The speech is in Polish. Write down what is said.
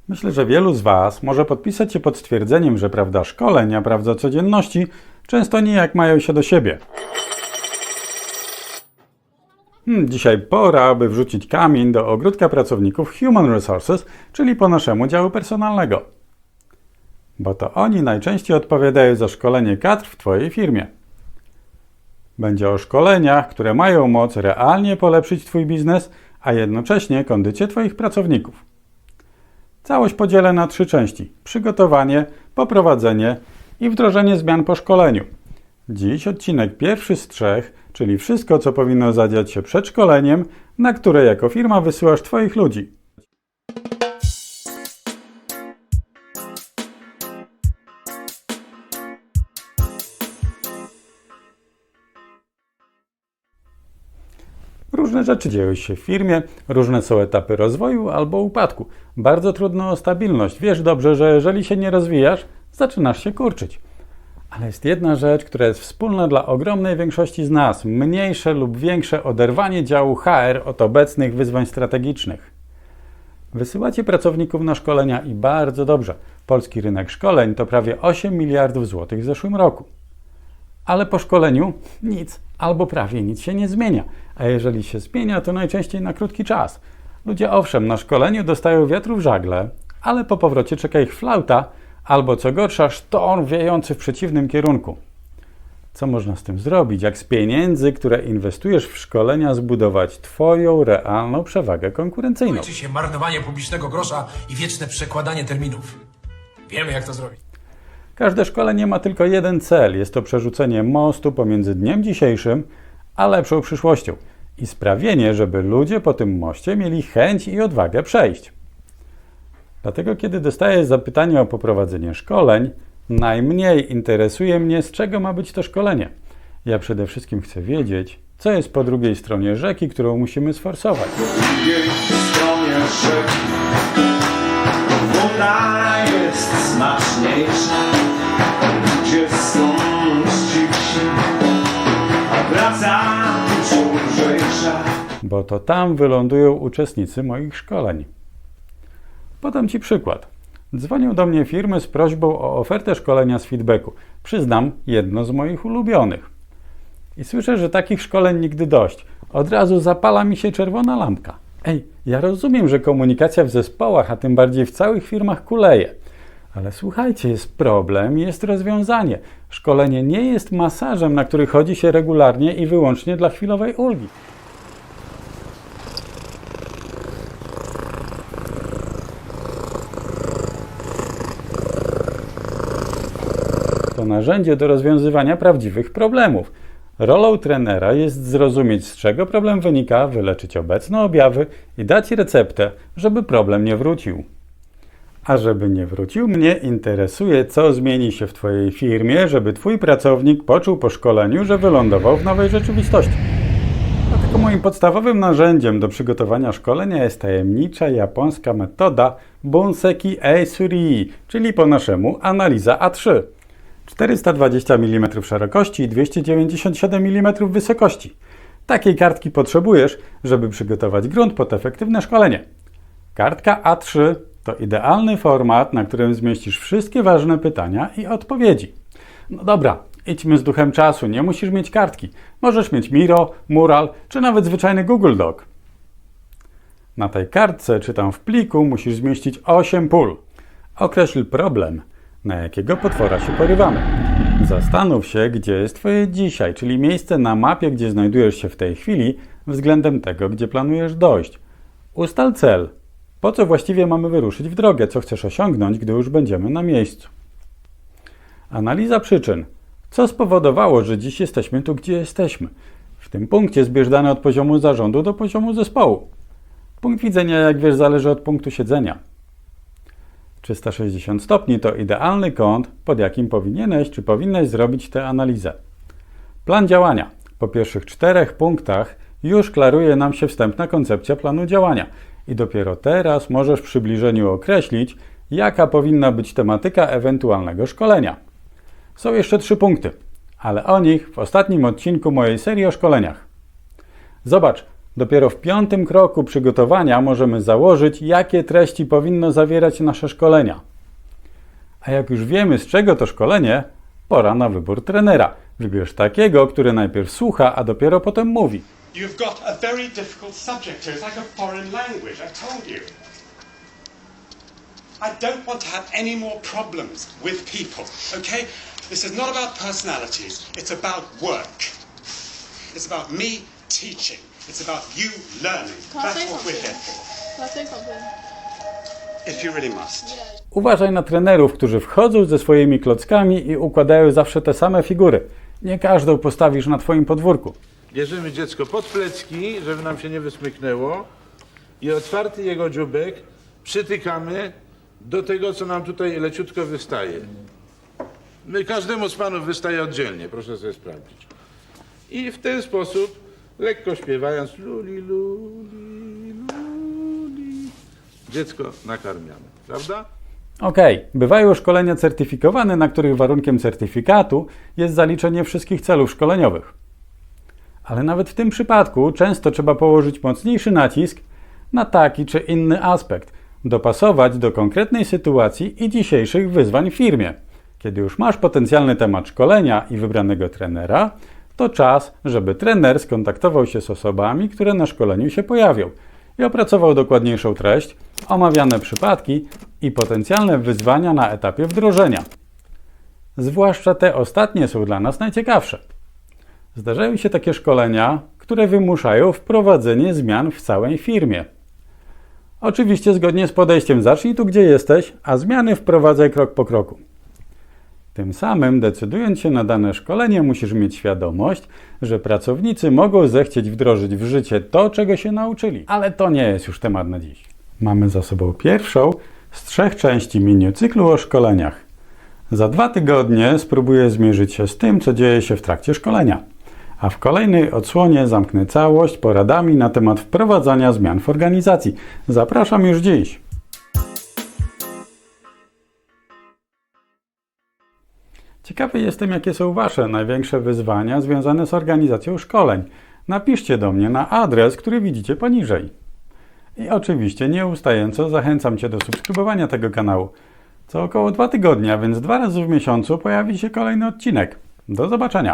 Myślę, że wielu z Was może podpisać się pod stwierdzeniem, że prawda szkoleń, a prawda codzienności często nijak mają się do siebie. Dzisiaj pora, aby wrzucić kamień do ogródka pracowników Human Resources, czyli po naszemu działu personalnego. Bo to oni najczęściej odpowiadają za szkolenie kadr w Twojej firmie. Będzie o szkoleniach, które mają moc realnie polepszyć Twój biznes, a jednocześnie kondycję Twoich pracowników. Całość podzielę na 3 części: przygotowanie, poprowadzenie i wdrożenie zmian po szkoleniu. Dziś odcinek pierwszy z 3, czyli wszystko, co powinno zadziać się przed szkoleniem, na które jako firma wysyłasz Twoich ludzi. Różne rzeczy dzieją się w firmie, różne są etapy rozwoju albo upadku. Bardzo trudno o stabilność. Wiesz dobrze, że jeżeli się nie rozwijasz, zaczynasz się kurczyć. Ale jest jedna rzecz, która jest wspólna dla ogromnej większości z nas. Mniejsze lub większe oderwanie działu HR od obecnych wyzwań strategicznych. Wysyłacie pracowników na szkolenia i bardzo dobrze. Polski rynek szkoleń to prawie 8 miliardów złotych w zeszłym roku. Ale po szkoleniu nic albo prawie nic się nie zmienia. A jeżeli się zmienia, to najczęściej na krótki czas. Ludzie owszem, na szkoleniu dostają wiatru w żagle, ale po powrocie czeka ich flauta albo co gorsza sztorm wiejący w przeciwnym kierunku. Co można z tym zrobić, jak z pieniędzy, które inwestujesz w szkolenia, zbudować Twoją realną przewagę konkurencyjną? Kończy się marnowanie publicznego grosza i wieczne przekładanie terminów. Wiemy, jak to zrobić. Każde szkolenie ma tylko jeden cel. Jest to przerzucenie mostu pomiędzy dniem dzisiejszym a lepszą przyszłością i sprawienie, żeby ludzie po tym moście mieli chęć i odwagę przejść. Dlatego, kiedy dostaję zapytanie o poprowadzenie szkoleń, najmniej interesuje mnie, z czego ma być to szkolenie. Ja przede wszystkim chcę wiedzieć, co jest po drugiej stronie rzeki, którą musimy sforsować. Po drugiej stronie rzeki woda jest smaczniejsza, ludzie są uczciwsi, a praca dużo lżejsza. Bo to tam wylądują uczestnicy moich szkoleń. Podam Ci przykład. Dzwonią do mnie firmy z prośbą o ofertę szkolenia z feedbacku. Przyznam, jedno z moich ulubionych. I słyszę, że takich szkoleń nigdy dość. Od razu zapala mi się czerwona lampka. Ja rozumiem, że komunikacja w zespołach, a tym bardziej w całych firmach kuleje. Ale słuchajcie, jest problem i jest rozwiązanie. Szkolenie nie jest masażem, na który chodzi się regularnie i wyłącznie dla chwilowej ulgi. To narzędzie do rozwiązywania prawdziwych problemów. Rolą trenera jest zrozumieć, z czego problem wynika, wyleczyć obecne objawy i dać receptę, żeby problem nie wrócił. A żeby nie wrócił, mnie interesuje, co zmieni się w Twojej firmie, żeby Twój pracownik poczuł po szkoleniu, że wylądował w nowej rzeczywistości. Dlatego moim podstawowym narzędziem do przygotowania szkolenia jest tajemnicza japońska metoda Bunseki Eisuri, czyli po naszemu analiza A3. 420 mm szerokości i 297 mm wysokości. Takiej kartki potrzebujesz, żeby przygotować grunt pod efektywne szkolenie. Kartka A3 to idealny format, na którym zmieścisz wszystkie ważne pytania i odpowiedzi. No dobra, idźmy z duchem czasu, nie musisz mieć kartki. Możesz mieć Miro, Mural czy nawet zwyczajny Google Doc. Na tej kartce czy tam w pliku musisz zmieścić 8 pól. Określ problem, na jakiego potwora się porywamy. Zastanów się, gdzie jest Twoje dzisiaj, czyli miejsce na mapie, gdzie znajdujesz się w tej chwili, względem tego, gdzie planujesz dojść. Ustal cel. Po co właściwie mamy wyruszyć w drogę? Co chcesz osiągnąć, gdy już będziemy na miejscu? Analiza przyczyn. Co spowodowało, że dziś jesteśmy tu, gdzie jesteśmy? W tym punkcie zbierz dane od poziomu zarządu do poziomu zespołu. Punkt widzenia, jak wiesz, zależy od punktu siedzenia. 360 stopni to idealny kąt, pod jakim powinieneś czy powinnaś zrobić tę analizę. Plan działania. Po pierwszych 4 punktach już klaruje nam się wstępna koncepcja planu działania i dopiero teraz możesz w przybliżeniu określić, jaka powinna być tematyka ewentualnego szkolenia. Są jeszcze 3 punkty, ale o nich w ostatnim odcinku mojej serii o szkoleniach. Zobacz, Dopiero w 5. kroku przygotowania możemy założyć, jakie treści powinno zawierać nasze szkolenia. A jak już wiemy, z czego to szkolenie, pora na wybór trenera. Wybierz takiego, który najpierw słucha, a dopiero potem mówi. You've got a very difficult subject here. It's like a foreign language, I told you. I don't want to have any more problems with people, okay? This is not about personalities. It's about work. It's about me teaching. It's about you learning. That's what we're here for. If you really must. Uważaj na trenerów, którzy wchodzą ze swoimi klockami i układają zawsze te same figury. Nie każdą postawisz na twoim podwórku. Bierzemy dziecko pod plecki, żeby nam się nie wysmyknęło i otwarty jego dzióbek przytykamy do tego, co nam tutaj leciutko wystaje. Każdemu z panów wystaje oddzielnie, proszę sobie sprawdzić. I w ten sposób, lekko śpiewając luli, luli, luli, dziecko nakarmiamy, prawda? Okej, bywają szkolenia certyfikowane, na których warunkiem certyfikatu jest zaliczenie wszystkich celów szkoleniowych. Ale nawet w tym przypadku często trzeba położyć mocniejszy nacisk na taki czy inny aspekt, dopasować do konkretnej sytuacji i dzisiejszych wyzwań w firmie. Kiedy już masz potencjalny temat szkolenia i wybranego trenera, to czas, żeby trener skontaktował się z osobami, które na szkoleniu się pojawią i opracował dokładniejszą treść, omawiane przypadki i potencjalne wyzwania na etapie wdrożenia. Zwłaszcza te ostatnie są dla nas najciekawsze. Zdarzają się takie szkolenia, które wymuszają wprowadzenie zmian w całej firmie. Oczywiście zgodnie z podejściem zacznij tu, gdzie jesteś, a zmiany wprowadzaj krok po kroku. Tym samym, decydując się na dane szkolenie, musisz mieć świadomość, że pracownicy mogą zechcieć wdrożyć w życie to, czego się nauczyli. Ale to nie jest już temat na dziś. Mamy za sobą pierwszą z 3 części mini-cyklu o szkoleniach. Za 2 tygodnie spróbuję zmierzyć się z tym, co dzieje się w trakcie szkolenia. A w kolejnej odsłonie zamknę całość poradami na temat wprowadzania zmian w organizacji. Zapraszam już dziś. Ciekawy jestem, jakie są Wasze największe wyzwania związane z organizacją szkoleń. Napiszcie do mnie na adres, który widzicie poniżej. I oczywiście nieustająco zachęcam Cię do subskrybowania tego kanału. Co około 2 tygodnie, a więc 2 razy w miesiącu pojawi się kolejny odcinek. Do zobaczenia!